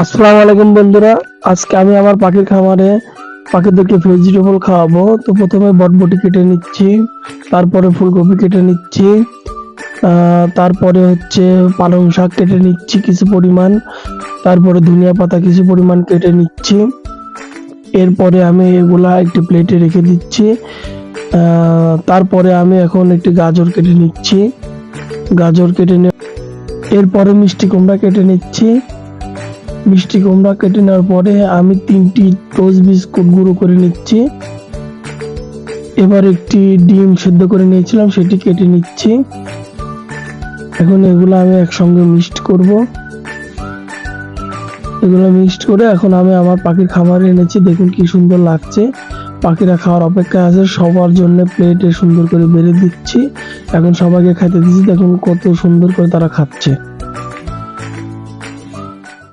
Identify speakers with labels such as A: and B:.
A: আসসালামু আলাইকুম বন্ধুরা। আজকে আমি আমার পাখির খামারে পাখিদেরকে ভেজিটেবল খাওয়াবো। তো প্রথমে বটবটি কেটে নিচ্ছি, তারপরে ফুলকপি কেটে নিচ্ছি, তারপরে হচ্ছে পালং শাক কেটে নিচ্ছি কিছু পরিমাণ, তারপরে ধনিয়া পাতা কিছু পরিমাণ কেটে নিচ্ছি। এরপরে আমি এগুলা একটি প্লেটে রেখে দিচ্ছি। তারপরে আমি এখন একটি গাজর কেটে নিচ্ছি। গাজর কেটে এরপরে মিষ্টি কুমড়া কেটে নিচ্ছি। মিষ্টি কুমড়া কেটে নেওয়ার পরে আমি 3টি টোস্ট বিস্কুট গুঁড়ো করে নিচ্ছি। এবার একটি ডিম সেদ্ধ করে নিয়েছিলাম, সেটি কেটে নিচ্ছি। এখন এগুলো আমি একসঙ্গে মিক্সড করব। এগুলো মিক্সড করে এখন আমি আমার পাখির খাবারে এনেছি। দেখুন কি সুন্দর লাগছে। পাখিরা খাওয়ার অপেক্ষায় আছে, সবার জন্য প্লেটে সুন্দর করে বেড়ে দিচ্ছি। এখন সবাইকে খাইতে দিচ্ছি। দেখুন কত সুন্দর করে তারা খাচ্ছে।